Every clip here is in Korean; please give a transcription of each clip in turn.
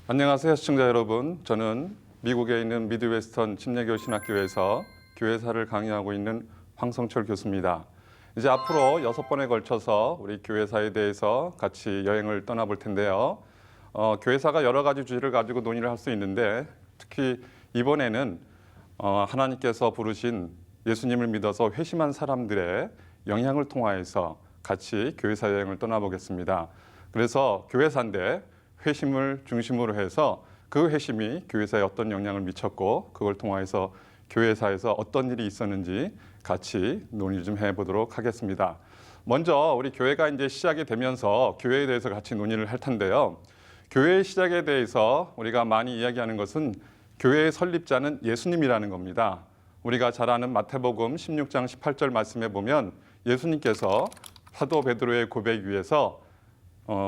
안녕하세요, 시청자 여러분. 저는 미국에 있는 미드웨스턴 침례교신학교에서 교회사를 강의하고 있는 황성철 교수입니다. 이제 앞으로 6번에 걸쳐서 우리 교회사에 대해서 같이 여행을 떠나볼 텐데요. 교회사가 여러 가지 주제를 가지고 논의를 할 수 있는데 특히 이번에는 하나님께서 부르신 예수님을 믿어서 회심한 사람들의 영향을 통하여서 같이 교회사 여행을 떠나보겠습니다. 그래서 교회사인데 회심을 중심으로 해서 그 회심이 교회사에 어떤 영향을 미쳤고 그걸 통해서 교회사에서 어떤 일이 있었는지 같이 논의 좀 해보도록 하겠습니다. 먼저 우리 교회가 이제 시작이 되면서 교회에 대해서 같이 논의를 할 텐데요. 교회의 시작에 대해서 우리가 많이 이야기하는 것은 교회의 설립자는 예수님이라는 겁니다. 우리가 잘 아는 마태복음 16장 18절 말씀에 보면 예수님께서 사도 베드로의 고백 위에서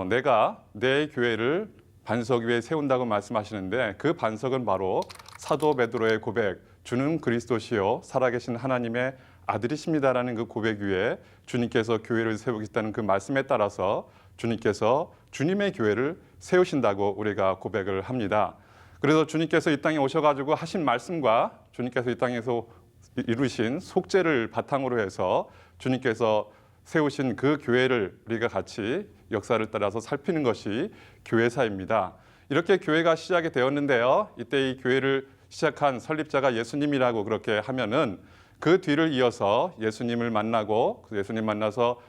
내가 내 교회를 반석 위에 세운다고 말씀하시는데 그 반석은 바로 사도 베드로의 고백, 주는 그리스도시요 살아계신 하나님의 아들이십니다라는 그 고백 위에 주님께서 교회를 세우겠다는 그 말씀에 따라서 주님께서 주님의 교회를 세우신다고 우리가 고백을 합니다. 그래서 주님께서 이 땅에 오셔가지고 하신 말씀과 주님께서 이 땅에서 이루신 속죄를 바탕으로 해서 주님께서 세우신 그 교회를 우리가 같이 역사를 따라서 살피는 것이 교회사입니다. 이렇게 교회가 시작이 되었는데요. 이때 이 교회를 시작한 설립자가 예수님이라고 그렇게 하면은 그 뒤를 이어서 예수님을 만나고 예수님 만나서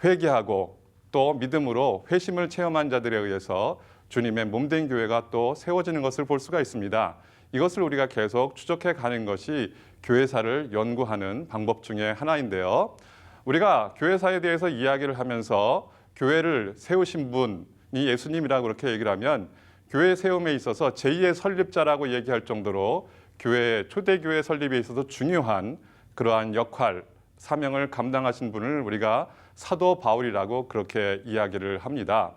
회개하고 또 믿음으로 회심을 체험한 자들에 의해서 주님의 몸된 교회가 또 세워지는 것을 볼 수가 있습니다. 이것을 우리가 계속 추적해 가는 것이 교회사를 연구하는 방법 중에 하나인데요. 우리가 교회사에 대해서 이야기를 하면서 교회를 세우신 분이 예수님이라고 그렇게 얘기를 하면 교회 세움에 있어서 제2의 설립자라고 얘기할 정도로 초대교회 설립에 있어서 중요한 그러한 역할, 사명을 감당하신 분을 우리가 사도 바울이라고 그렇게 이야기를 합니다.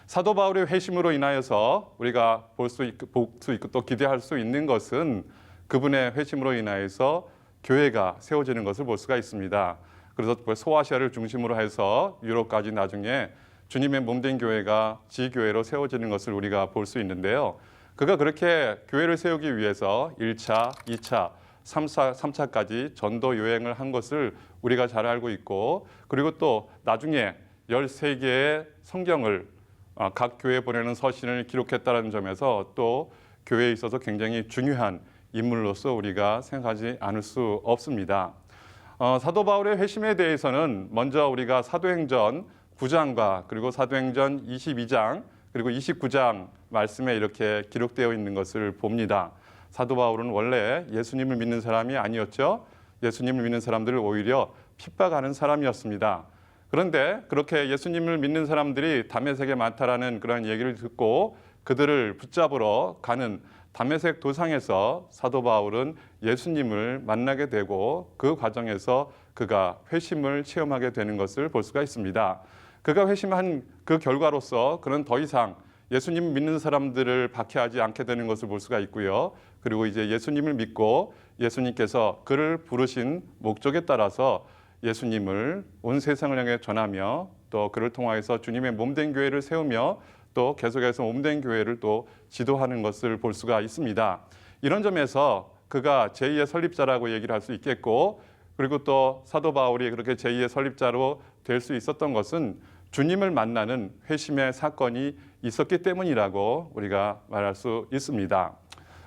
사도 바울의 회심으로 인하여서 우리가 볼 수 있고 또 기대할 수 있는 것은 그분의 회심으로 인하여서 교회가 세워지는 것을 볼 수가 있습니다. 그래서 소아시아를 중심으로 해서 유럽까지 나중에 주님의 몸된 교회가 지교회로 세워지는 것을 우리가 볼 수 있는데요. 그가 그렇게 교회를 세우기 위해서 1차, 2차, 3차까지 전도 여행을 한 것을 우리가 잘 알고 있고 그리고 또 나중에 13개의 성경을 각 교회에 보내는 서신을 기록했다는 점에서 또 교회에 있어서 굉장히 중요한 인물로서 우리가 생각하지 않을 수 없습니다. 사도 바울의 회심에 대해서는 먼저 우리가 사도행전 9장과 그리고 사도행전 22장 그리고 29장 말씀에 이렇게 기록되어 있는 것을 봅니다. 사도 바울은 원래 예수님을 믿는 사람이 아니었죠. 예수님을 믿는 사람들을 오히려 핍박하는 사람이었습니다. 그런데 그렇게 예수님을 믿는 사람들이 다메섹에 많다라는 그런 얘기를 듣고 그들을 붙잡으러 가는 다메섹 도상에서 사도 바울은 예수님을 만나게 되고 그 과정에서 그가 회심을 체험하게 되는 것을 볼 수가 있습니다. 그가 회심한 그 결과로서 그는 더 이상 예수님을 믿는 사람들을 박해하지 않게 되는 것을 볼 수가 있고요. 그리고 이제 예수님을 믿고 예수님께서 그를 부르신 목적에 따라서 예수님을 온 세상을 향해 전하며 또 그를 통하여서 주님의 몸된 교회를 세우며 또 계속해서 몸된 교회를 또 지도하는 것을 볼 수가 있습니다. 이런 점에서 그가 제2의 설립자라고 얘기를 할 수 있겠고 그리고 또 사도 바울이 그렇게 제2의 설립자로 될 수 있었던 것은 주님을 만나는 회심의 사건이 있었기 때문이라고 우리가 말할 수 있습니다.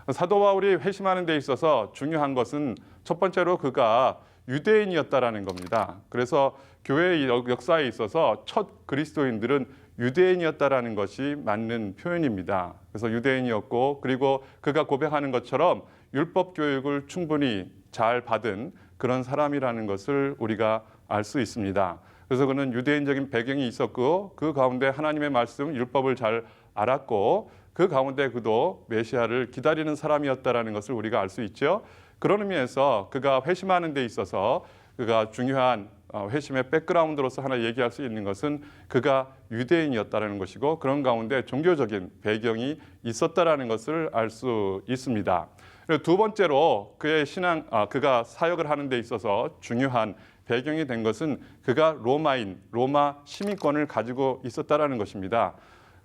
사도 바울이 회심하는 데 있어서 중요한 것은 첫 번째로 그가 유대인이었다라는 겁니다. 그래서 교회의 역사에 있어서 첫 그리스도인들은 유대인이었다라는 것이 맞는 표현입니다. 그래서 유대인이었고 그리고 그가 고백하는 것처럼 율법 교육을 충분히 잘 받은 그런 사람이라는 것을 우리가 알 수 있습니다. 그래서 그는 유대인적인 배경이 있었고 그 가운데 하나님의 말씀, 율법을 잘 알았고 그 가운데 그도 메시아를 기다리는 사람이었다라는 것을 우리가 알 수 있죠. 그런 의미에서 그가 회심하는 데 있어서 그가 중요한 회심의 백그라운드로서 하나 얘기할 수 있는 것은 그가 유대인이었다는 것이고 그런 가운데 종교적인 배경이 있었다라는 것을 알 수 있습니다. 그리고 두 번째로 그의 그가 사역을 하는 데 있어서 중요한 배경이 된 것은 그가 로마 시민권을 가지고 있었다라는 것입니다.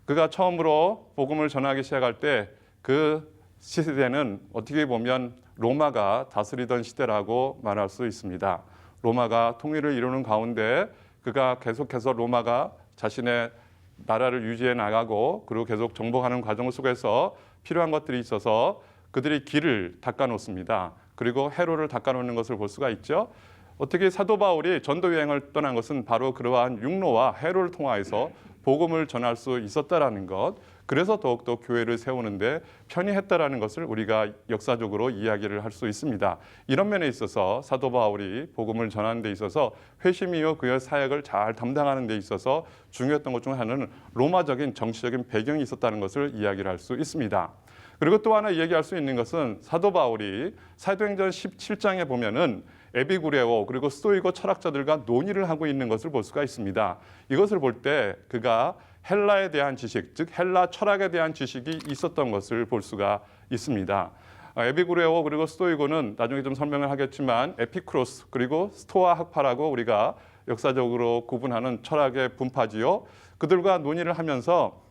그가 처음으로 복음을 전하기 시작할 때 그 시대는 어떻게 보면 로마가 다스리던 시대라고 말할 수 있습니다. 로마가 통일을 이루는 가운데 그가 계속해서 로마가 자신의 나라를 유지해 나가고 그리고 계속 정복하는 과정 속에서 필요한 것들이 있어서 그들이 길을 닦아 놓습니다. 그리고 해로를 닦아 놓는 것을 볼 수가 있죠. 어떻게 사도 바울이 전도 여행을 떠난 것은 바로 그러한 육로와 해로를 통하여서 복음을 전할 수 있었다라는 것, 그래서 더욱더 교회를 세우는데 편의했다라는 것을 우리가 역사적으로 이야기를 할 수 있습니다. 이런 면에 있어서 사도 바울이 복음을 전하는 데 있어서 회심이요 그의 사역을 잘 담당하는 데 있어서 중요했던 것 중 하나는 로마적인 정치적인 배경이 있었다는 것을 이야기를 할 수 있습니다. 그리고 또 하나 이야기할 수 있는 것은 사도 바울이 사도행전 17장에 보면은 에피구레오 그리고 스토이고 철학자들과 논의를 하고 있는 것을 볼 수가 있습니다. 이것을 볼 때 그가 헬라에 대한 지식, 즉 헬라 철학에 대한 지식이 있었던 것을 볼 수가 있습니다. 에피구레오 그리고 스토이고는 나중에 좀 설명을 하겠지만 에피쿠로스 그리고 스토아 학파라고 우리가 역사적으로 구분하는 철학의 분파지요. 그들과 논의를 하면서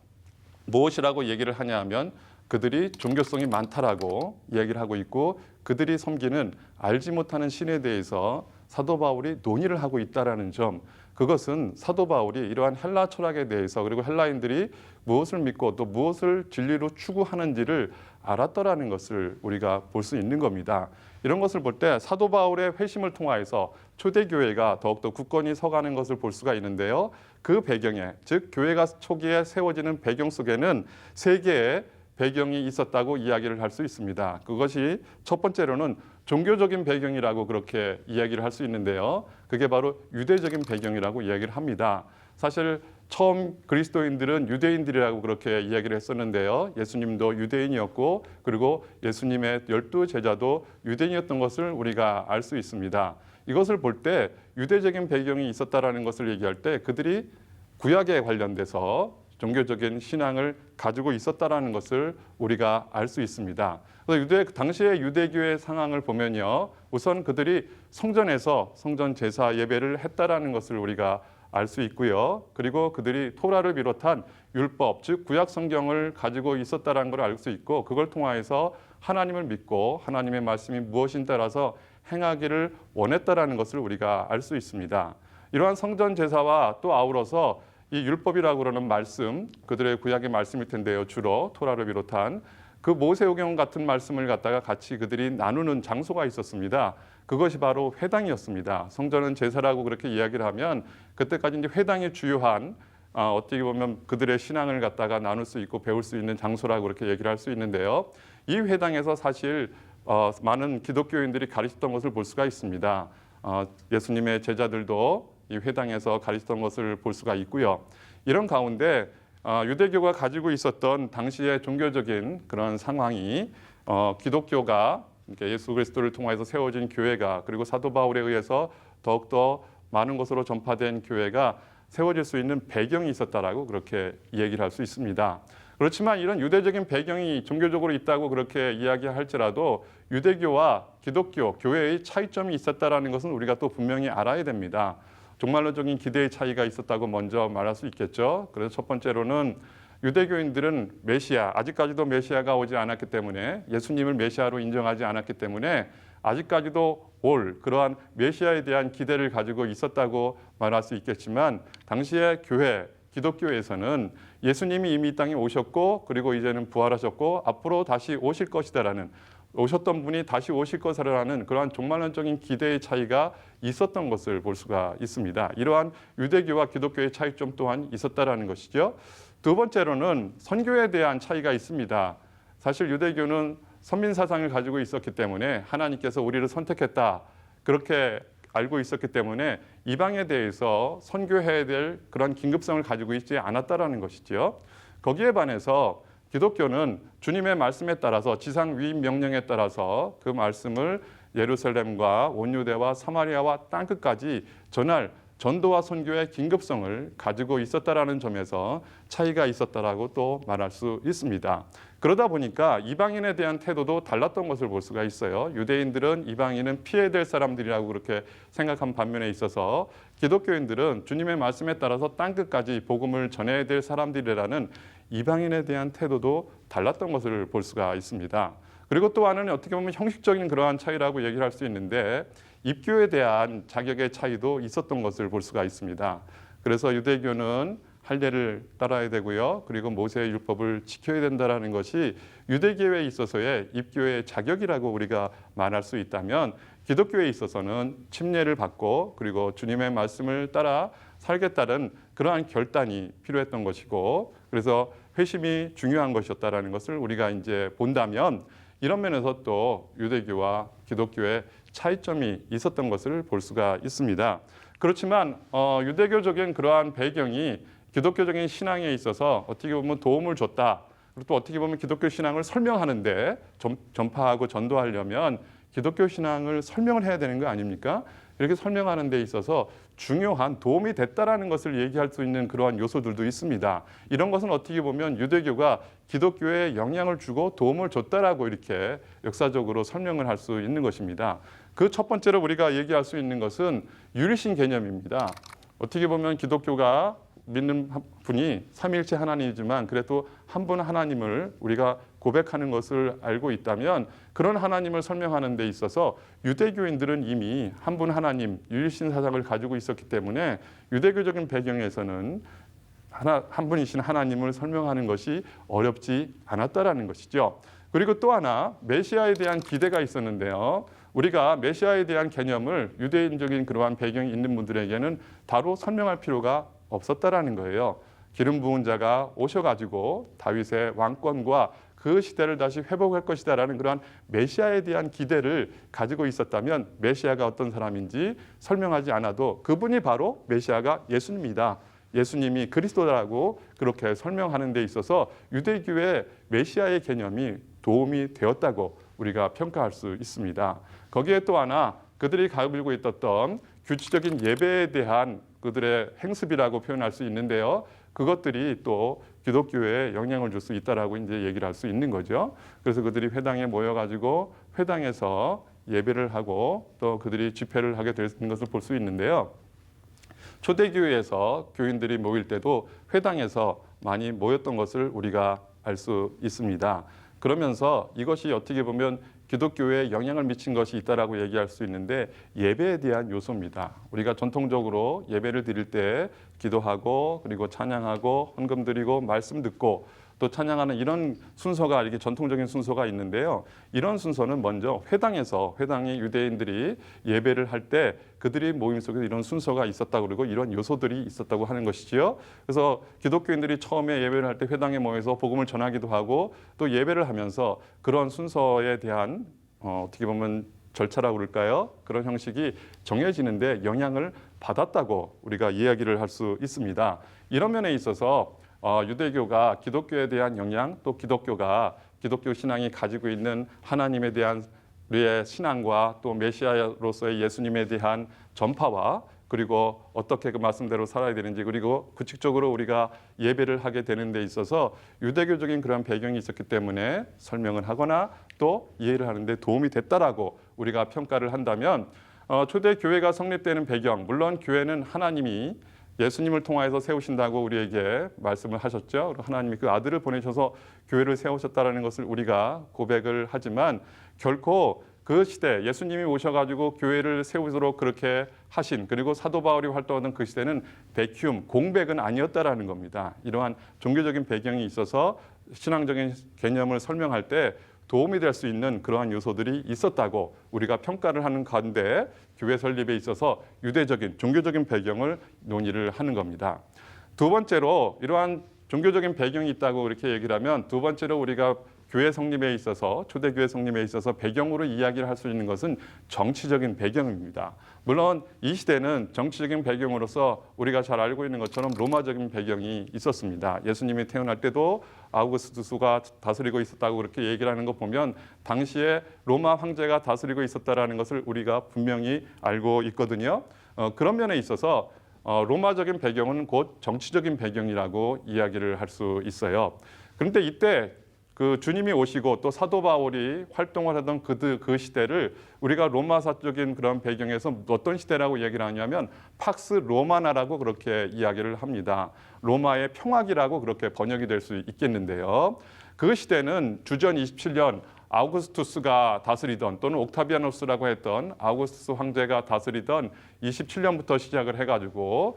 무엇이라고 얘기를 하냐 하면 그들이 종교성이 많다라고 얘기를 하고 있고 그들이 섬기는 알지 못하는 신에 대해서 사도 바울이 논의를 하고 있다라는 점, 그것은 사도 바울이 이러한 헬라 철학에 대해서 그리고 헬라인들이 무엇을 믿고 또 무엇을 진리로 추구하는지를 알았더라는 것을 우리가 볼 수 있는 겁니다. 이런 것을 볼 때 사도 바울의 회심을 통하여서 초대교회가 더욱더 굳건히 서가는 것을 볼 수가 있는데요. 그 배경에, 즉 교회가 초기에 세워지는 배경 속에는 세 개의 배경이 있었다고 이야기를 할 수 있습니다. 그것이 첫 번째로는 종교적인 배경이라고 그렇게 이야기를 할 수 있는데요. 그게 바로 유대적인 배경이라고 이야기를 합니다. 사실 처음 그리스도인들은 유대인들이라고 그렇게 이야기를 했었는데요. 예수님도 유대인이었고 그리고 예수님의 12 제자도 유대인이었던 것을 우리가 알 수 있습니다. 이것을 볼 때 유대적인 배경이 있었다라는 것을 얘기할 때 그들이 구약에 관련돼서 종교적인 신앙을 가지고 있었다라는 것을 우리가 알 수 있습니다. 그래서 당시의 유대교의 상황을 보면요, 우선 그들이 성전에서 성전 제사 예배를 했다라는 것을 우리가 알 수 있고요. 그리고 그들이 토라를 비롯한 율법, 즉 구약 성경을 가지고 있었다라는 걸 알 수 있고 그걸 통하여서 하나님을 믿고 하나님의 말씀이 무엇인 따라서 행하기를 원했다라는 것을 우리가 알 수 있습니다. 이러한 성전 제사와 또 아우러서 이 율법이라고 그러는 말씀, 그들의 구약의 말씀일 텐데요. 주로 토라를 비롯한 그 모세오경 같은 말씀을 갖다가 같이 그들이 나누는 장소가 있었습니다. 그것이 바로 회당이었습니다. 성전은 제사라고 그렇게 이야기를 하면 그때까지 이제 회당이 주요한 어떻게 보면 그들의 신앙을 갖다가 나눌 수 있고 배울 수 있는 장소라고 그렇게 얘기를 할 수 있는데요. 이 회당에서 사실 많은 기독교인들이 가르쳤던 것을 볼 수가 있습니다. 예수님의 제자들도 이 회당에서 가르쳤던 것을 볼 수가 있고요. 이런 가운데 유대교가 가지고 있었던 당시의 종교적인 그런 상황이 기독교가 예수 그리스도를 통해서 세워진 교회가 그리고 사도 바울에 의해서 더욱더 많은 곳으로 전파된 교회가 세워질 수 있는 배경이 있었다라고 그렇게 얘기를 할 수 있습니다. 그렇지만 이런 유대적인 배경이 종교적으로 있다고 그렇게 이야기할지라도 유대교와 기독교, 교회의 차이점이 있었다라는 것은 우리가 또 분명히 알아야 됩니다. 종말론적인 기대의 차이가 있었다고 먼저 말할 수 있겠죠. 그래서 첫 번째로는 유대교인들은 메시아, 아직까지도 메시아가 오지 않았기 때문에 예수님을 메시아로 인정하지 않았기 때문에 아직까지도 올 그러한 메시아에 대한 기대를 가지고 있었다고 말할 수 있겠지만 당시의 교회, 기독교에서는 예수님이 이미 이 땅에 오셨고 그리고 이제는 부활하셨고 앞으로 다시 오실 것이다라는 오셨던 분이 다시 오실 것이라는 그러한 종말론적인 기대의 차이가 있었던 것을 볼 수가 있습니다. 이러한 유대교와 기독교의 차이점 또한 있었다라는 것이죠. 두 번째로는 선교에 대한 차이가 있습니다. 사실 유대교는 선민 사상을 가지고 있었기 때문에 하나님께서 우리를 선택했다 그렇게 알고 있었기 때문에 이방에 대해서 선교해야 될 그런 긴급성을 가지고 있지 않았다라는 것이죠. 거기에 반해서 기독교는 주님의 말씀에 따라서 지상 위임 명령에 따라서 그 말씀을 예루살렘과 온 유대와 사마리아와 땅끝까지 전할 전도와 선교의 긴급성을 가지고 있었다라는 점에서 차이가 있었다라고 또 말할 수 있습니다. 그러다 보니까 이방인에 대한 태도도 달랐던 것을 볼 수가 있어요. 유대인들은 이방인은 피해야 될 사람들이라고 그렇게 생각한 반면에 있어서 기독교인들은 주님의 말씀에 따라서 땅끝까지 복음을 전해야 될 사람들이라는 이방인에 대한 태도도 달랐던 것을 볼 수가 있습니다. 그리고 또 하나는 어떻게 보면 형식적인 그러한 차이라고 얘기를 할 수 있는데 입교에 대한 자격의 차이도 있었던 것을 볼 수가 있습니다. 그래서 유대교는 할례를 따라야 되고요. 그리고 모세의 율법을 지켜야 된다는 것이 유대교에 있어서의 입교의 자격이라고 우리가 말할 수 있다면 기독교에 있어서는 침례를 받고 그리고 주님의 말씀을 따라 살겠다는 그러한 결단이 필요했던 것이고 그래서 회심이 중요한 것이었다라는 것을 우리가 이제 본다면 이런 면에서 또 유대교와 기독교의 차이점이 있었던 것을 볼 수가 있습니다. 그렇지만 유대교적인 그러한 배경이 기독교적인 신앙에 있어서 어떻게 보면 도움을 줬다. 그리고 또 어떻게 보면 기독교 신앙을 설명하는데 전파하고 전도하려면 기독교 신앙을 설명을 해야 되는 거 아닙니까? 이렇게 설명하는 데 있어서 중요한 도움이 됐다라는 것을 얘기할 수 있는 그러한 요소들도 있습니다. 이런 것은 어떻게 보면 유대교가 기독교에 영향을 주고 도움을 줬다라고 이렇게 역사적으로 설명을 할 수 있는 것입니다. 그 첫 번째로 우리가 얘기할 수 있는 것은 유리신 개념입니다. 어떻게 보면 기독교가 믿는 분이 삼위일체 하나님이지만 그래도 한 분 하나님을 우리가 고백하는 것을 알고 있다면 그런 하나님을 설명하는 데 있어서 유대교인들은 이미 한 분 하나님, 유일신 사상을 가지고 있었기 때문에 유대교적인 배경에서는 한 분이신 하나님을 설명하는 것이 어렵지 않았다라는 것이죠. 그리고 또 하나 메시아에 대한 기대가 있었는데요. 우리가 메시아에 대한 개념을 유대인적인 그러한 배경이 있는 분들에게는 바로 설명할 필요가 없었다라는 거예요. 기름 부은 자가 오셔가지고 다윗의 왕권과 그 시대를 다시 회복할 것이다라는 그러한 메시아에 대한 기대를 가지고 있었다면 메시아가 어떤 사람인지 설명하지 않아도 그분이 바로 메시아가 예수님이다. 예수님이 그리스도라고 그렇게 설명하는 데 있어서 유대교의 메시아의 개념이 도움이 되었다고 우리가 평가할 수 있습니다. 거기에 또 하나 그들이 가지고 있었던 규칙적인 예배에 대한 그들의 행습이라고 표현할 수 있는데요. 그것들이 또 기독교에 영향을 줄 수 있다라고 이제 얘기를 할 수 있는 거죠. 그래서 그들이 회당에 모여가지고 회당에서 예배를 하고 또 그들이 집회를 하게 되는 것을 볼 수 있는데요. 초대교회에서 교인들이 모일 때도 회당에서 많이 모였던 것을 우리가 알 수 있습니다. 그러면서 이것이 어떻게 보면 기독교에 영향을 미친 것이 있다라고 얘기할 수 있는데 예배에 대한 요소입니다. 우리가 전통적으로 예배를 드릴 때 기도하고 그리고 찬양하고 헌금 드리고 말씀 듣고 또 찬양하는 이런 순서가 이렇게 전통적인 순서가 있는데요. 이런 순서는 먼저 회당의 유대인들이 예배를 할 때 그들이 모임 속에서 이런 순서가 있었다고 그러고 이런 요소들이 있었다고 하는 것이지요. 그래서 기독교인들이 처음에 예배를 할 때 회당에 모여서 복음을 전하기도 하고 또 예배를 하면서 그런 순서에 대한 어떻게 보면 절차라고 그럴까요? 그런 형식이 정해지는데 영향을 받았다고 우리가 이야기를 할 수 있습니다. 이런 면에 있어서 유대교가 기독교에 대한 영향 또 기독교가 기독교 신앙이 가지고 있는 하나님에 대한 우리의 신앙과 또 메시아로서의 예수님에 대한 전파와 그리고 어떻게 그 말씀대로 살아야 되는지 그리고 구체적으로 우리가 예배를 하게 되는 데 있어서 유대교적인 그런 배경이 있었기 때문에 설명을 하거나 또 이해를 하는 데 도움이 됐다라고 우리가 평가를 한다면 초대 교회가 성립되는 배경 물론 교회는 하나님이 예수님을 통하여서 세우신다고 우리에게 말씀을 하셨죠. 하나님이 그 아들을 보내셔서 교회를 세우셨다는 것을 우리가 고백을 하지만 결코 그 시대 예수님이 오셔가지고 교회를 세우도록 그렇게 하신 그리고 사도 바울이 활동하던 그 시대는 베큐움, 공백은 아니었다라는 겁니다. 이러한 종교적인 배경이 있어서 신앙적인 개념을 설명할 때 도움이 될 수 있는 그러한 요소들이 있었다고 우리가 평가를 하는 가운데 교회 설립에 있어서 유대적인 종교적인 배경을 논의를 하는 겁니다. 두 번째로 이러한 종교적인 배경이 있다고 이렇게 얘기를 하면 두 번째로 우리가 교회 성립에 있어서 초대교회 성립에 있어서 배경으로 이야기를 할 수 있는 것은 정치적인 배경입니다. 물론 이 시대는 정치적인 배경으로서 우리가 잘 알고 있는 것처럼 로마적인 배경이 있었습니다. 예수님이 태어날 때도 아우구스투스가 다스리고 있었다고 그렇게 얘기를 하는 거 보면 당시에 로마 황제가 다스리고 있었다라는 것을 우리가 분명히 알고 있거든요. 그런 면에 있어서 로마적인 배경은 곧 정치적인 배경이라고 이야기를 할 수 있어요. 그런데 이때 그 주님이 오시고 또 사도 바울이 활동을 하던 그 시대를 우리가 로마사적인 그런 배경에서 어떤 시대라고 얘기를 하냐면 팍스 로마나라고 그렇게 이야기를 합니다. 로마의 평화기라고 그렇게 번역이 될 수 있겠는데요. 그 시대는 주전 27년 아우구스투스가 다스리던 또는 옥타비아누스라고 했던 아우구스투스 황제가 다스리던 27년부터 시작을 해가지고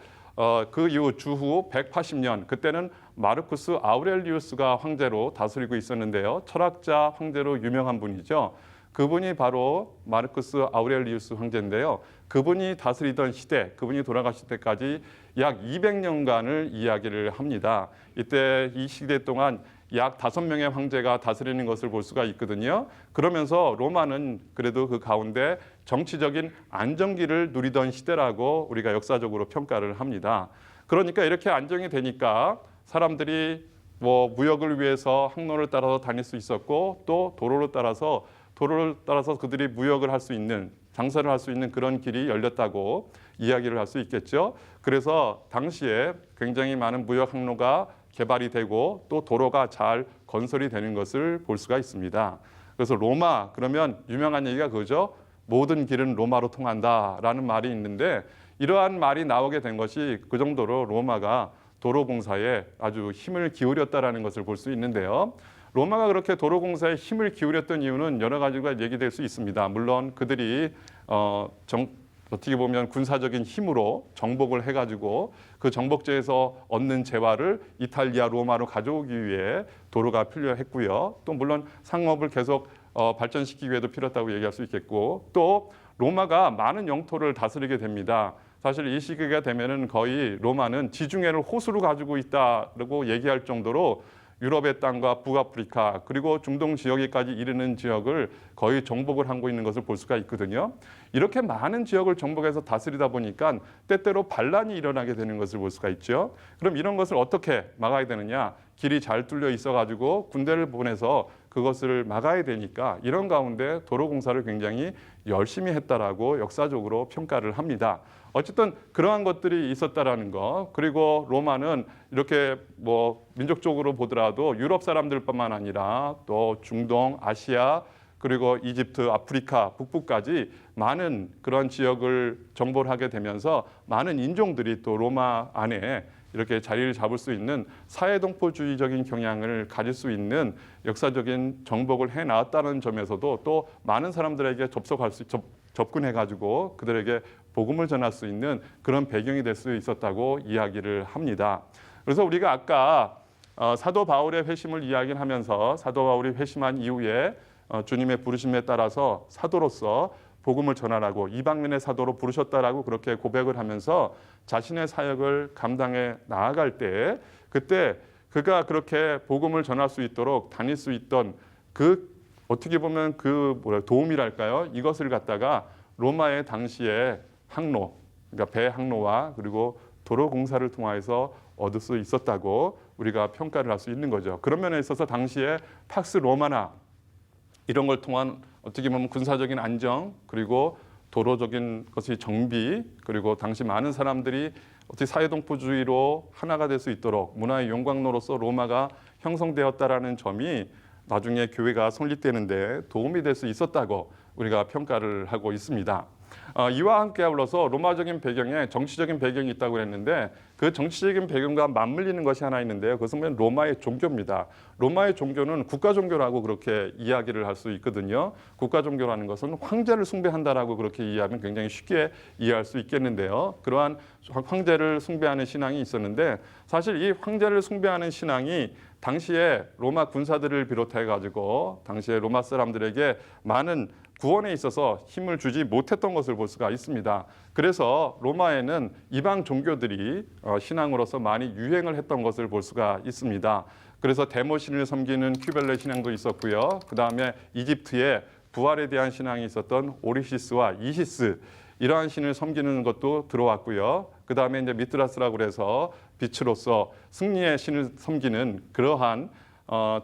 그 이후 주후 180년 그때는 마르쿠스 아우렐리우스가 황제로 다스리고 있었는데요. 철학자 황제로 유명한 분이죠. 그분이 바로 마르쿠스 아우렐리우스 황제인데요. 그분이 다스리던 시대, 그분이 돌아가실 때까지 약 200년간을 이야기를 합니다. 이때 이 시대 동안 약 5명의 황제가 다스리는 것을 볼 수가 있거든요. 그러면서 로마는 그래도 그 가운데 정치적인 안정기를 누리던 시대라고 우리가 역사적으로 평가를 합니다. 그러니까 이렇게 안정이 되니까 사람들이 뭐 무역을 위해서 항로를 따라서 다닐 수 있었고 또 도로를 따라서 그들이 무역을 할 수 있는 장사를 할 수 있는 그런 길이 열렸다고 이야기를 할 수 있겠죠. 그래서 당시에 굉장히 많은 무역 항로가 개발이 되고 또 도로가 잘 건설이 되는 것을 볼 수가 있습니다. 그래서 로마 그러면 유명한 얘기가 그거죠. 모든 길은 로마로 통한다라는 말이 있는데 이러한 말이 나오게 된 것이 그 정도로 로마가 도로 공사에 아주 힘을 기울였다라는 것을 볼 수 있는데요. 로마가 그렇게 도로 공사에 힘을 기울였던 이유는 여러 가지가 얘기될 수 있습니다. 물론 그들이 어떻게 보면 군사적인 힘으로 정복을 해가지고 그 정복지에서 얻는 재화를 이탈리아 로마로 가져오기 위해 도로가 필요했고요. 또 물론 상업을 계속 발전시키기 위해도 필요했다고 얘기할 수 있겠고 또 로마가 많은 영토를 다스리게 됩니다. 사실 이 시기가 되면은 거의 로마는 지중해를 호수로 가지고 있다고 얘기할 정도로 유럽의 땅과 북아프리카 그리고 중동 지역에까지 이르는 지역을 거의 정복을 하고 있는 것을 볼 수가 있거든요. 이렇게 많은 지역을 정복해서 다스리다 보니까 때때로 반란이 일어나게 되는 것을 볼 수가 있죠. 그럼 이런 것을 어떻게 막아야 되느냐? 길이 잘 뚫려 있어가지고 군대를 보내서 그것을 막아야 되니까 이런 가운데 도로 공사를 굉장히 열심히 했다라고 역사적으로 평가를 합니다. 어쨌든 그러한 것들이 있었다라는 거 그리고 로마는 이렇게 뭐 민족적으로 보더라도 유럽 사람들뿐만 아니라 또 중동, 아시아 그리고 이집트, 아프리카, 북부까지 많은 그런 지역을 정복을 하게 되면서 많은 인종들이 또 로마 안에 이렇게 자리를 잡을 수 있는 사회동포주의적인 경향을 가질 수 있는 역사적인 정복을 해 나왔다는 점에서도 또 많은 사람들에게 접근해가지고 그들에게 복음을 전할 수 있는 그런 배경이 될 수 있었다고 이야기를 합니다. 그래서 우리가 아까 사도 바울의 회심을 이야기를 하면서 사도 바울이 회심한 이후에 주님의 부르심에 따라서 사도로서 복음을 전하라고 이방인의 사도로 부르셨다라고 그렇게 고백을 하면서 자신의 사역을 감당해 나아갈 때 그때 그가 그렇게 복음을 전할 수 있도록 다닐 수 있던 그 어떻게 보면 도움이랄까요? 이것을 갖다가 로마의 당시에 항로, 그러니까 배 항로와 그리고 도로 공사를 통해서 얻을 수 있었다고 우리가 평가를 할 수 있는 거죠. 그런 면에 있어서 당시에 팍스 로마나 이런 걸 통한 어떻게 보면 군사적인 안정 그리고 도로적인 것이 정비 그리고 당시 많은 사람들이 어떻게 사회동포주의로 하나가 될 수 있도록 문화의 용광로로서 로마가 형성되었다라는 점이 나중에 교회가 설립되는데 도움이 될 수 있었다고 우리가 평가를 하고 있습니다. 이와 함께 아울러서 로마적인 배경에 정치적인 배경이 있다고 했는데 그 정치적인 배경과 맞물리는 것이 하나 있는데요. 그것은 로마의 종교입니다. 로마의 종교는 국가 종교라고 그렇게 이야기를 할 수 있거든요. 국가 종교라는 것은 황제를 숭배한다라고 그렇게 이해하면 굉장히 쉽게 이해할 수 있겠는데요. 그러한 황제를 숭배하는 신앙이 있었는데 사실 이 황제를 숭배하는 신앙이 당시에 로마 군사들을 비롯해 가지고 당시에 로마 사람들에게 많은 구원에 있어서 힘을 주지 못했던 것을 볼 수가 있습니다. 그래서 로마에는 이방 종교들이 신앙으로서 많이 유행을 했던 것을 볼 수가 있습니다. 그래서 데모신을 섬기는 큐벨레 신앙도 있었고요. 그 다음에 이집트에 부활에 대한 신앙이 있었던 오리시스와 이시스 이러한 신을 섬기는 것도 들어왔고요. 그 다음에 이제 미트라스라고 그래서 빛으로서 승리의 신을 섬기는 그러한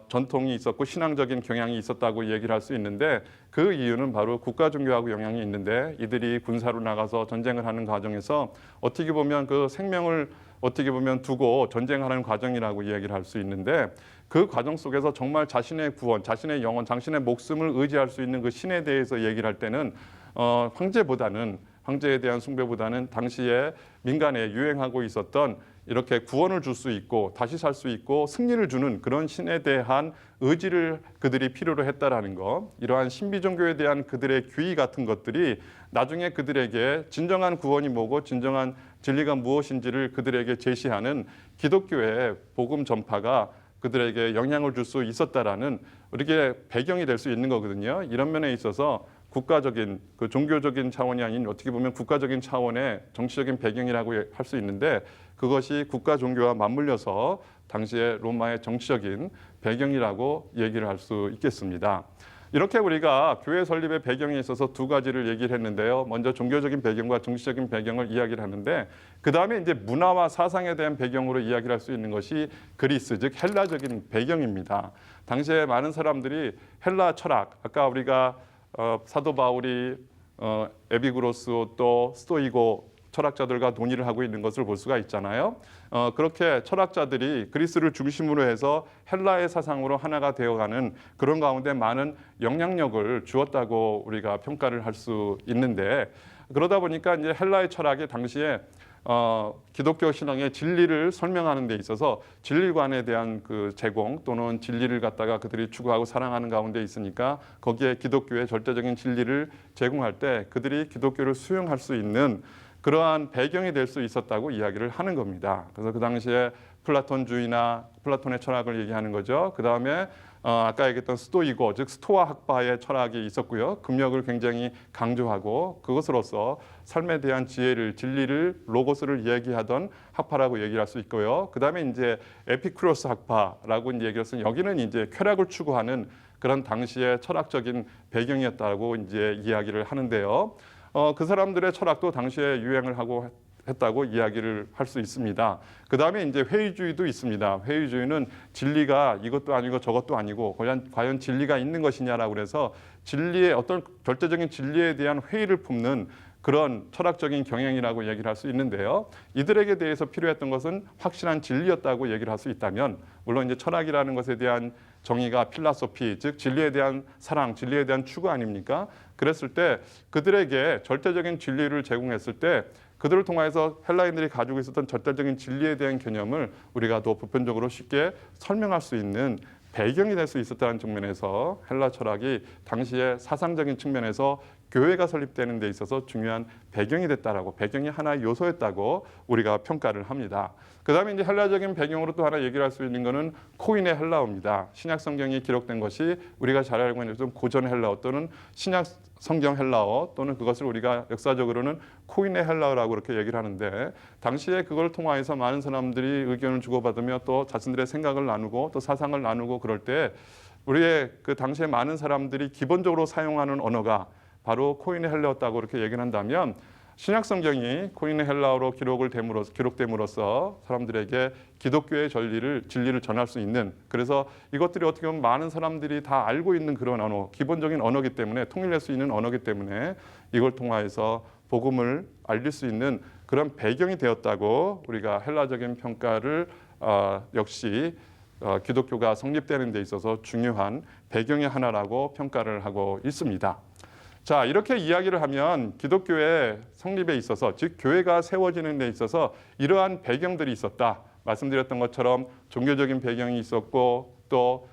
전통이 있었고 신앙적인 경향이 있었다고 얘기를 할 수 있는데 그 이유는 바로 국가 종교하고 영향이 있는데 이들이 군사로 나가서 전쟁을 하는 과정에서 어떻게 보면 그 생명을 어떻게 보면 두고 전쟁하는 과정이라고 이야기를 할 수 있는데 그 과정 속에서 정말 자신의 구원, 자신의 영혼, 자신의 목숨을 의지할 수 있는 그 신에 대해서 얘기를 할 때는 황제에 대한 숭배보다는 당시에 민간에 유행하고 있었던 이렇게 구원을 줄 수 있고 다시 살 수 있고 승리를 주는 그런 신에 대한 의지를 그들이 필요로 했다라는 것, 이러한 신비 종교에 대한 그들의 귀의 같은 것들이 나중에 그들에게 진정한 구원이 뭐고 진정한 진리가 무엇인지를 그들에게 제시하는 기독교의 복음 전파가 그들에게 영향을 줄 수 있었다라는 우리에게 배경이 될 수 있는 거거든요. 이런 면에 있어서 국가적인 그 종교적인 차원이 아닌 어떻게 보면 국가적인 차원의 정치적인 배경이라고 할 수 있는데 그것이 국가 종교와 맞물려서 당시의 로마의 정치적인 배경이라고 얘기를 할 수 있겠습니다. 이렇게 우리가 교회 설립의 배경에 있어서 두 가지를 얘기를 했는데요. 먼저 종교적인 배경과 정치적인 배경을 이야기를 하는데 그 다음에 이제 문화와 사상에 대한 배경으로 이야기를 할 수 있는 것이 그리스, 즉 헬라적인 배경입니다. 당시에 많은 사람들이 헬라 철학, 아까 우리가 사도 바울이 에비그로스 또 스토이고 철학자들과 논의를 하고 있는 것을 볼 수가 있잖아요. 그렇게 철학자들이 그리스를 중심으로 해서 헬라의 사상으로 하나가 되어가는 그런 가운데 많은 영향력을 주었다고 우리가 평가를 할 수 있는데 그러다 보니까 이제 헬라의 철학이 당시에 기독교 신앙의 진리를 설명하는 데 있어서 진리관에 대한 그 제공 또는 진리를 갖다가 그들이 추구하고 사랑하는 가운데 있으니까 거기에 기독교의 절대적인 진리를 제공할 때 그들이 기독교를 수용할 수 있는 그러한 배경이 될 수 있었다고 이야기를 하는 겁니다. 그래서 그 당시에 플라톤주의나 플라톤의 철학을 얘기하는 거죠. 그 다음에 아까 얘기했던 스토이고 즉 스토아 학파의 철학이 있었고요. 금욕을 굉장히 강조하고 그것으로서 삶에 대한 지혜를 진리를 로고스를 얘기하던 학파라고 얘기할 수 있고요. 그 다음에 이제 에피쿠로스 학파라고 이제 얘기했으니 여기는 이제 쾌락을 추구하는 그런 당시의 철학적인 배경이었다고 이제 이야기를 하는데요. 그 사람들의 철학도 당시에 유행을 하고 했다고 이야기를 할 수 있습니다. 그 다음에 이제 회의주의도 있습니다. 회의주의는 진리가 이것도 아니고 저것도 아니고 과연 진리가 있는 것이냐라고 그래서 진리의 어떤 절대적인 진리에 대한 회의를 품는 그런 철학적인 경향이라고 얘기를 할 수 있는데요. 이들에게 대해서 필요했던 것은 확실한 진리였다고 얘기를 할 수 있다면 물론 이제 철학이라는 것에 대한 정의가 필라소피 즉 진리에 대한 사랑, 진리에 대한 추구 아닙니까? 그랬을 때 그들에게 절대적인 진리를 제공했을 때 그들을 통해서 헬라인들이 가지고 있었던 절대적인 진리에 대한 개념을 우리가 더 보편적으로 쉽게 설명할 수 있는 배경이 될 수 있었다는 측면에서 헬라 철학이 당시의 사상적인 측면에서 교회가 설립되는 데 있어서 중요한 배경이 됐다라고, 배경이 하나의 요소였다고 우리가 평가를 합니다. 그 다음에 이제 헬라적인 배경으로 또 하나 얘기를 할 수 있는 것은 코인의 헬라어입니다. 신약 성경이 기록된 것이 우리가 잘 알고 있는 고전 헬라어 또는 신약 성경 헬라어 또는 그것을 우리가 역사적으로는 코인의 헬라어라고 그렇게 얘기를 하는데 당시에 그걸 통하여서 많은 사람들이 의견을 주고받으며 또 자신들의 생각을 나누고 또 사상을 나누고 그럴 때 우리의 그 당시에 많은 사람들이 기본적으로 사용하는 언어가 바로 코인의 헬라어였다고 그렇게 얘기를 한다면 신약 성경이 코인의 헬라어로 기록됨으로써 사람들에게 기독교의 진리를 전할 수 있는, 그래서 이것들이 어떻게 보면 많은 사람들이 다 알고 있는 그런 언어, 기본적인 언어이기 때문에 통일할 수 있는 언어이기 때문에 이걸 통하여서 복음을 알릴 수 있는 그런 배경이 되었다고 우리가 헬라적인 평가를 역시 기독교가 성립되는 데 있어서 중요한 배경의 하나라고 평가를 하고 있습니다. 자, 이렇게 이야기를 하면 기독교의 성립에 있어서, 즉 교회가 세워지는 데 있어서 이러한 배경들이 있었다. 말씀드렸던 것처럼 종교적인 배경이 있었고 또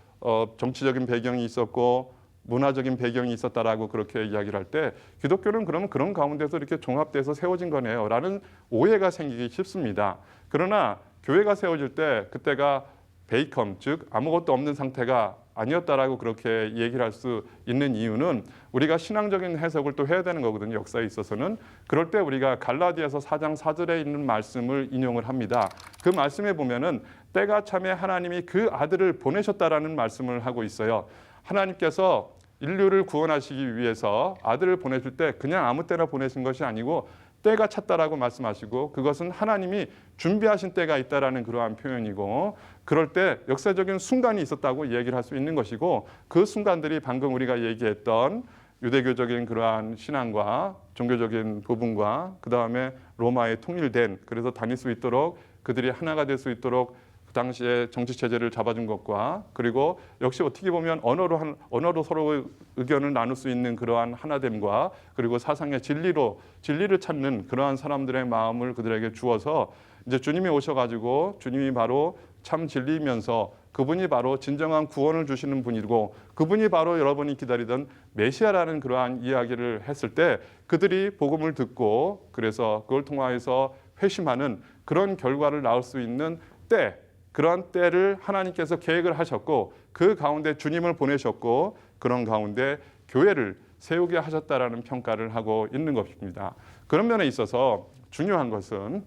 정치적인 배경이 있었고 문화적인 배경이 있었다라고 그렇게 이야기를 할 때 기독교는 그러면 그런 가운데서 이렇게 종합돼서 세워진 거네요 라는 오해가 생기기 쉽습니다. 그러나 교회가 세워질 때 그때가 베이컴, 즉 아무것도 없는 상태가 아니었다라고 그렇게 얘기를 할 수 있는 이유는 우리가 신앙적인 해석을 또 해야 되는 거거든요. 역사에 있어서는. 그럴 때 우리가 갈라디아서 4장 4절에 있는 말씀을 인용을 합니다. 그 말씀에 보면은 때가 참에 하나님이 그 아들을 보내셨다라는 말씀을 하고 있어요. 하나님께서 인류를 구원하시기 위해서 아들을 보내줄 때 그냥 아무 때나 보내신 것이 아니고 때가 찼다라고 말씀하시고 그것은 하나님이 준비하신 때가 있다라는 그러한 표현이고 그럴 때 역사적인 순간이 있었다고 얘기를 할 수 있는 것이고 그 순간들이 방금 우리가 얘기했던 유대교적인 그러한 신앙과 종교적인 부분과 그 다음에 로마에 통일된, 그래서 다닐 수 있도록 그들이 하나가 될 수 있도록 그 당시에 정치 체제를 잡아준 것과 그리고 역시 어떻게 보면 언어로 서로 의견을 나눌 수 있는 그러한 하나됨과 그리고 사상의 진리를 찾는 그러한 사람들의 마음을 그들에게 주어서 이제 주님이 오셔가지고 주님이 바로 참 진리이면서 그분이 바로 진정한 구원을 주시는 분이고 그분이 바로 여러분이 기다리던 메시아라는 그러한 이야기를 했을 때 그들이 복음을 듣고 그래서 그걸 통하여서 회심하는 그런 결과를 낳을 수 있는 때, 그러한 때를 하나님께서 계획을 하셨고 그 가운데 주님을 보내셨고 그런 가운데 교회를 세우게 하셨다라는 평가를 하고 있는 것입니다. 그런 면에 있어서 중요한 것은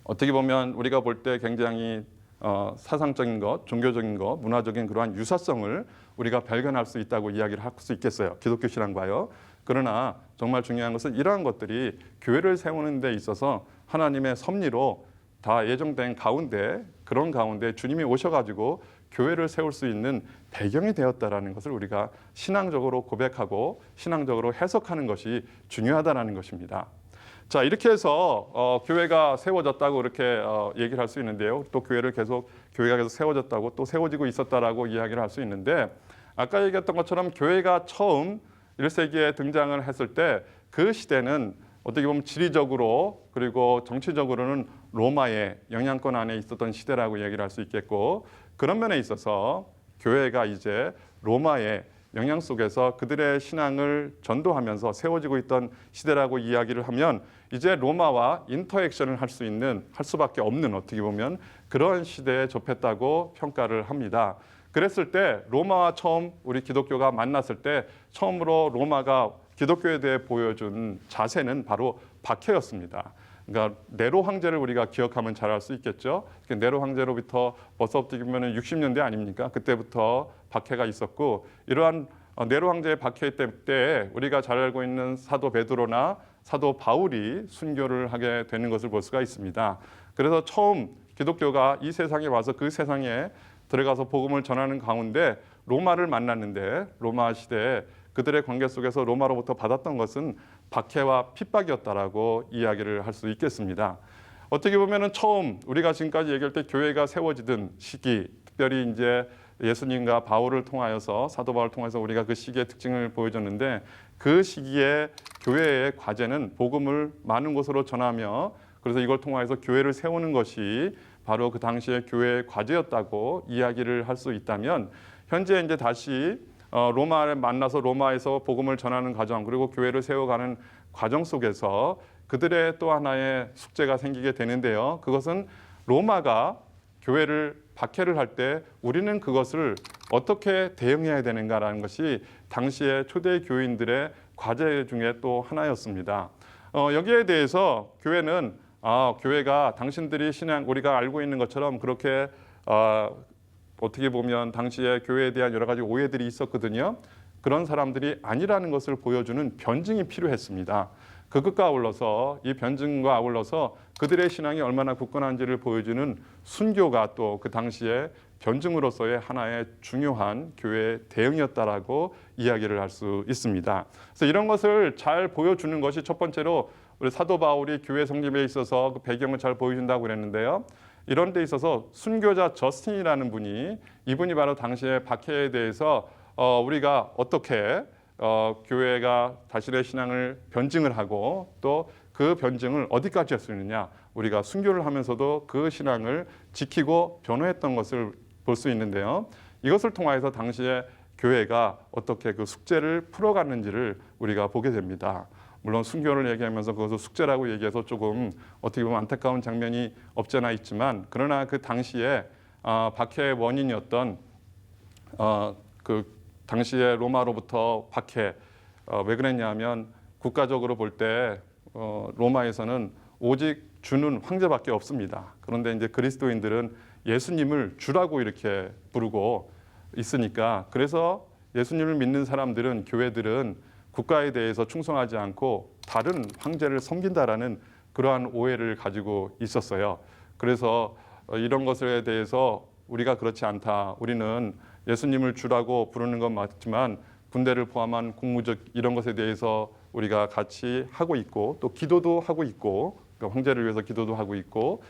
어떻게 보면 우리가 볼 때 굉장히 사상적인 것, 종교적인 것, 문화적인 그러한 유사성을 우리가 발견할 수 있다고 이야기를 할 수 있겠어요. 기독교 신앙과요. 그러나 정말 중요한 것은 이러한 것들이 교회를 세우는 데 있어서 하나님의 섭리로 다 예정된 가운데 그런 가운데 주님이 오셔가지고 교회를 세울 수 있는 배경이 되었다라는 것을 우리가 신앙적으로 고백하고 신앙적으로 해석하는 것이 중요하다라는 것입니다. 자, 이렇게 해서 교회가 세워졌다고 이렇게 얘기를 할 수 있는데요. 또 교회가 계속 세워졌다고 또 세워지고 있었다라고 이야기를 할 수 있는데 아까 얘기했던 것처럼 교회가 처음 1세기에 등장을 했을 때 그 시대는 어떻게 보면 지리적으로 그리고 정치적으로는 로마의 영향권 안에 있었던 시대라고 얘기를 할 수 있겠고 그런 면에 있어서 교회가 이제 로마의 영향 속에서 그들의 신앙을 전도하면서 세워지고 있던 시대라고 이야기를 하면 이제 로마와 인터액션을 할 수밖에 없는 어떻게 보면 그런 시대에 접했다고 평가를 합니다. 그랬을 때 로마와 처음 우리 기독교가 만났을 때 처음으로 로마가 기독교에 대해 보여준 자세는 바로 박해였습니다. 그러니까 네로 황제를 우리가 기억하면 잘 알 수 있겠죠. 네로 황제로부터 벌써 어떻게 보면 60년대 아닙니까? 그때부터 박해가 있었고 이러한 네로 황제의 박해 때 우리가 잘 알고 있는 사도 베드로나 사도 바울이 순교를 하게 되는 것을 볼 수가 있습니다. 그래서 처음 기독교가 이 세상에 와서 그 세상에 들어가서 복음을 전하는 가운데 로마를 만났는데 로마 시대에 그들의 관계 속에서 로마로부터 받았던 것은 박해와 핍박이었다라고 이야기를 할 수 있겠습니다. 어떻게 보면은 처음 우리가 지금까지 얘기할 때 교회가 세워지던 시기, 특별히 이제 예수님과 바울을 통하여서 사도 바울을 통해서 우리가 그 시기의 특징을 보여줬는데 그 시기에 교회의 과제는 복음을 많은 곳으로 전하며 그래서 이걸 통하여서 교회를 세우는 것이 바로 그 당시의 교회의 과제였다고 이야기를 할 수 있다면 현재 이제 다시 로마를 만나서 로마에서 복음을 전하는 과정 그리고 교회를 세워가는 과정 속에서 그들의 또 하나의 숙제가 생기게 되는데요. 그것은 로마가 교회를 박해를 할 때 우리는 그것을 어떻게 대응해야 되는가라는 것이 당시의 초대 교인들의 과제 중에 또 하나였습니다. 여기에 대해서 교회는 교회가 당신들이 우리가 알고 있는 것처럼 그렇게 어떻게 보면 당시에 교회에 대한 여러 가지 오해들이 있었거든요. 그런 사람들이 아니라는 것을 보여주는 변증이 필요했습니다. 그것과 아울러서 이 변증과 아울러서 그들의 신앙이 얼마나 굳건한지를 보여주는 순교가 또 그 당시에 변증으로서의 하나의 중요한 교회의 대응이었다라고 이야기를 할 수 있습니다. 그래서 이런 것을 잘 보여주는 것이 첫 번째로 우리 사도 바울이 교회 성립에 있어서 그 배경을 잘 보여준다고 그랬는데요. 이런 데 있어서 순교자 저스틴이라는 분이 이분이 바로 당시의 박해에 대해서 우리가 어떻게 교회가 자신의 신앙을 변증을 하고 또 그 변증을 어디까지 할 수 있느냐 우리가 순교를 하면서도 그 신앙을 지키고 변호했던 것을 볼 수 있는데요. 이것을 통해서 당시에 교회가 어떻게 그 숙제를 풀어갔는지를 우리가 보게 됩니다. 물론 순교를 얘기하면서 그것을 숙제라고 얘기해서 조금 어떻게 보면 안타까운 장면이 없지 않아 있지만 그러나 그 당시에 박해의 원인이었던 그 당시에 로마로부터 박해 왜 그랬냐면 국가적으로 볼 때 로마에서는 오직 주는 황제밖에 없습니다. 그런데 이제 그리스도인들은 예수님을 주라고 이렇게 부르고 있으니까 그래서 예수님을 믿는 사람들은 교회들은 국가에 대해서 충성하지 않고 다른 황제를 섬긴다라는 그러한 오해를 가지고 있었어요. 그래서 이런 것에 대해서 우리가 그렇지 않다. 우리는 예수님을 주라고 부르는 건 맞지만 군대를 포함한 국무적 이런 것에 대해서 우리가 같이 하고 있고 또 기도도 하고 있고 그러니까 황제를 위해서 기도도 하고 있고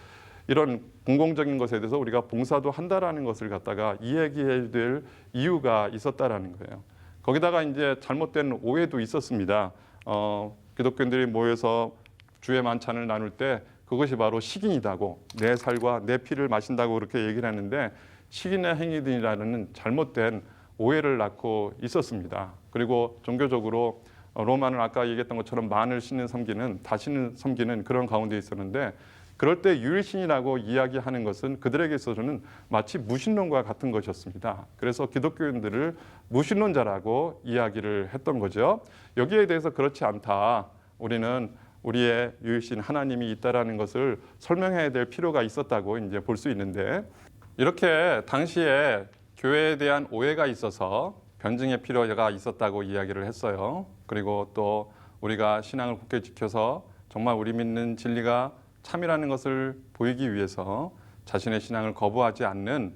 이런 공공적인 것에 대해서 우리가 봉사도 한다라는 것을 갖다가 이야기해야 될 이유가 있었다라는 거예요. 거기다가 이제 잘못된 오해도 있었습니다. 기독교인들이 모여서 주의 만찬을 나눌 때 그것이 바로 식인이다고, 내 살과 내 피를 마신다고 그렇게 얘기를 하는데, 식인의 행위들이라는 잘못된 오해를 낳고 있었습니다. 그리고 종교적으로 로마는 아까 얘기했던 것처럼 만을 신는 섬기는, 다신을 섬기는 그런 가운데 있었는데, 그럴 때 유일신이라고 이야기하는 것은 그들에게 있어서는 마치 무신론과 같은 것이었습니다. 그래서 기독교인들을 무신론자라고 이야기를 했던 거죠. 여기에 대해서 그렇지 않다, 우리는 우리의 유일신 하나님이 있다라는 것을 설명해야 될 필요가 있었다고 이제 볼 수 있는데, 이렇게 당시에 교회에 대한 오해가 있어서 변증의 필요가 있었다고 이야기를 했어요. 그리고 또 우리가 신앙을 굳게 지켜서 정말 우리 믿는 진리가 참이라는 것을 보이기 위해서 자신의 신앙을 거부하지 않는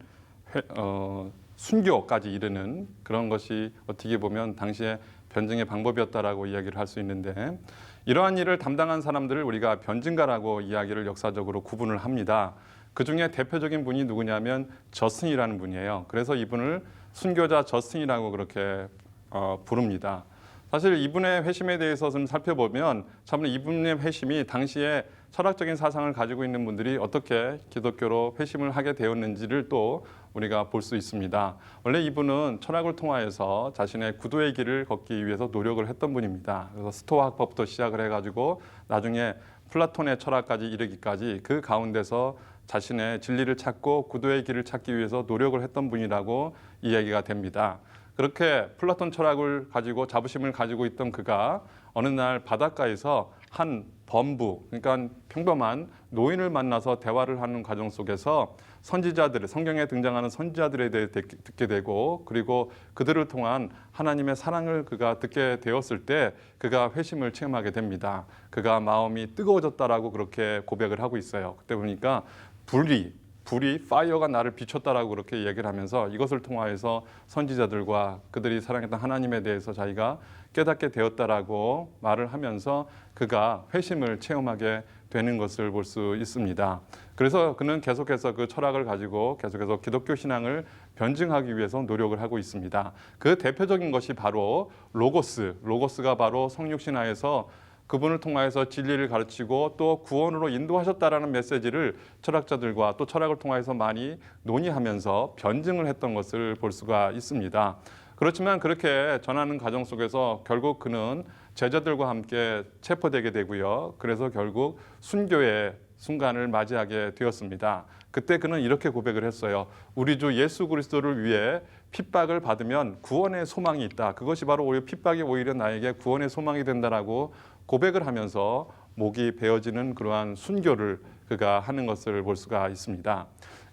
순교까지 이르는 그런 것이 어떻게 보면 당시에 변증의 방법이었다라고 이야기를 할 수 있는데, 이러한 일을 담당한 사람들을 우리가 변증가라고 이야기를 역사적으로 구분을 합니다. 그 중에 대표적인 분이 누구냐면 저스틴이라는 분이에요. 그래서 이분을 순교자 저스틴이라고 그렇게 부릅니다. 사실 이분의 회심에 대해서 좀 살펴보면 참 이분의 회심이 당시에 철학적인 사상을 가지고 있는 분들이 어떻게 기독교로 회심을 하게 되었는지를 또 우리가 볼 수 있습니다. 원래 이분은 철학을 통하여서 자신의 구도의 길을 걷기 위해서 노력을 했던 분입니다. 그래서 스토아 학파부터 시작을 해가지고 나중에 플라톤의 철학까지 이르기까지 그 가운데서 자신의 진리를 찾고 구도의 길을 찾기 위해서 노력을 했던 분이라고 이야기가 됩니다. 그렇게 플라톤 철학을 가지고 자부심을 가지고 있던 그가 어느 날 바닷가에서 한 범부, 그러니까 평범한 노인을 만나서 대화를 하는 과정 속에서 선지자들, 성경에 등장하는 선지자들에 대해 듣게 되고, 그리고 그들을 통한 하나님의 사랑을 그가 듣게 되었을 때 그가 회심을 체험하게 됩니다. 그가 마음이 뜨거워졌다라고 그렇게 고백을 하고 있어요. 그때 보니까 불이 파이어가 나를 비췄다라고 그렇게 얘기를 하면서 이것을 통하여서 선지자들과 그들이 사랑했던 하나님에 대해서 자기가 깨닫게 되었다라고 말을 하면서 그가 회심을 체험하게 되는 것을 볼 수 있습니다. 그래서 그는 계속해서 그 철학을 가지고 계속해서 기독교 신앙을 변증하기 위해서 노력을 하고 있습니다. 그 대표적인 것이 바로 로고스가 바로 성육신화에서 그분을 통하여서 진리를 가르치고 또 구원으로 인도하셨다라는 메시지를 철학자들과 또 철학을 통해서 많이 논의하면서 변증을 했던 것을 볼 수가 있습니다. 그렇지만 그렇게 전하는 과정 속에서 결국 그는 제자들과 함께 체포되게 되고요. 그래서 결국 순교의 순간을 맞이하게 되었습니다. 그때 그는 이렇게 고백을 했어요. 우리 주 예수 그리스도를 위해 핍박을 받으면 구원의 소망이 있다. 그것이 바로 오히려 핍박이 오히려 나에게 구원의 소망이 된다라고 고백을 하면서 목이 베어지는 그러한 순교를 그가 하는 것을 볼 수가 있습니다.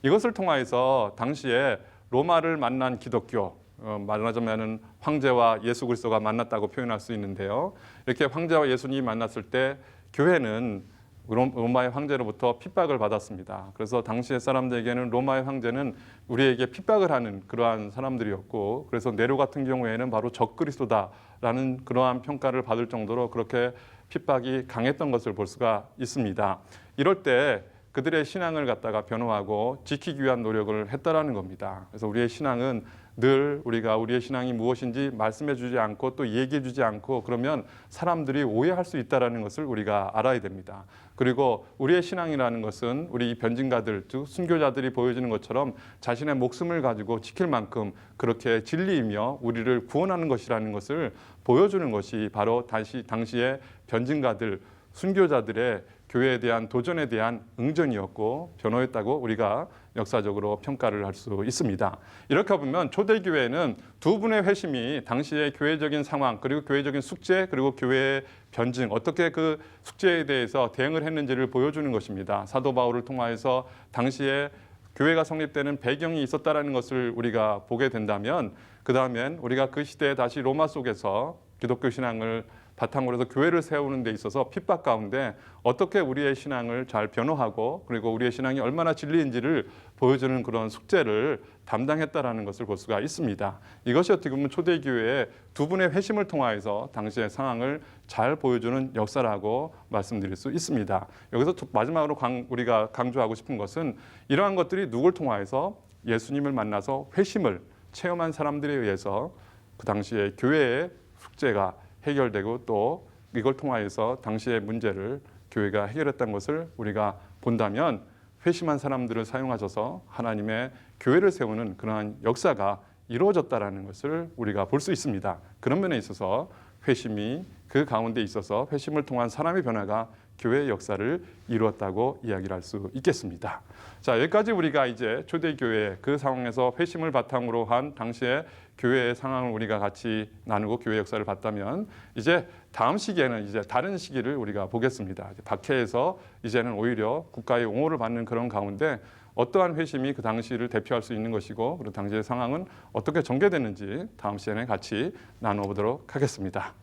이것을 통하여서 당시에 로마를 만난 기독교, 말하자면 황제와 예수 그리스도가 만났다고 표현할 수 있는데요. 이렇게 황제와 예수님이 만났을 때 교회는 로마의 황제로부터 핍박을 받았습니다. 그래서 당시의 사람들에게는 로마의 황제는 우리에게 핍박을 하는 그러한 사람들이었고, 그래서 네로 같은 경우에는 바로 적그리스도다라는 그러한 평가를 받을 정도로 그렇게 핍박이 강했던 것을 볼 수가 있습니다. 이럴 때 그들의 신앙을 갖다가 변호하고 지키기 위한 노력을 했다라는 겁니다. 그래서 우리의 신앙은 늘 우리가 우리의 신앙이 무엇인지 말씀해 주지 않고 또 얘기해 주지 않고 그러면 사람들이 오해할 수 있다는 것을 우리가 알아야 됩니다. 그리고 우리의 신앙이라는 것은 우리 변증가들, 즉 순교자들이 보여주는 것처럼 자신의 목숨을 가지고 지킬 만큼 그렇게 진리이며 우리를 구원하는 것이라는 것을 보여주는 것이 바로 당시의 변증가들, 순교자들의 교회에 대한 도전에 대한 응전이었고 변호였다고 우리가 역사적으로 평가를 할 수 있습니다. 이렇게 보면 초대교회는 두 분의 회심이 당시의 교회적인 상황, 그리고 교회적인 숙제, 그리고 교회의 변증, 어떻게 그 숙제에 대해서 대응을 했는지를 보여주는 것입니다. 사도 바울을 통하여서 당시에 교회가 성립되는 배경이 있었다는 것을 우리가 보게 된다면, 그 다음엔 우리가 그 시대에 다시 로마 속에서 기독교 신앙을 바탕으로 해서 교회를 세우는 데 있어서 핍박 가운데 어떻게 우리의 신앙을 잘 변호하고 그리고 우리의 신앙이 얼마나 진리인지를 보여주는 그런 숙제를 담당했다라는 것을 볼 수가 있습니다. 이것이 어떻게 보면 초대교회의 두 분의 회심을 통하여서 당시의 상황을 잘 보여주는 역사라고 말씀드릴 수 있습니다. 여기서 마지막으로 우리가 강조하고 싶은 것은 이러한 것들이 누굴 통하여서 예수님을 만나서 회심을 체험한 사람들에 의해서 그 당시에 교회의 숙제가 해결되고 또 이걸 통하여서 당시의 문제를 교회가 해결했던 것을 우리가 본다면 회심한 사람들을 사용하셔서 하나님의 교회를 세우는 그러한 역사가 이루어졌다라는 것을 우리가 볼 수 있습니다. 그런 면에 있어서 회심이 그 가운데 있어서 회심을 통한 사람의 변화가 교회의 역사를 이루었다고 이야기를 할 수 있겠습니다. 자, 여기까지 우리가 이제 초대교회 그 상황에서 회심을 바탕으로 한 당시의 교회의 상황을 우리가 같이 나누고 교회 역사를 봤다면 이제 다음 시기에는 이제 다른 시기를 우리가 보겠습니다. 박해에서 이제는 오히려 국가의 옹호를 받는 그런 가운데 어떠한 회심이 그 당시를 대표할 수 있는 것이고 그리고 당시의 상황은 어떻게 전개되는지 다음 시간에 같이 나눠보도록 하겠습니다.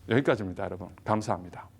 여기까지입니다, 여러분. 감사합니다.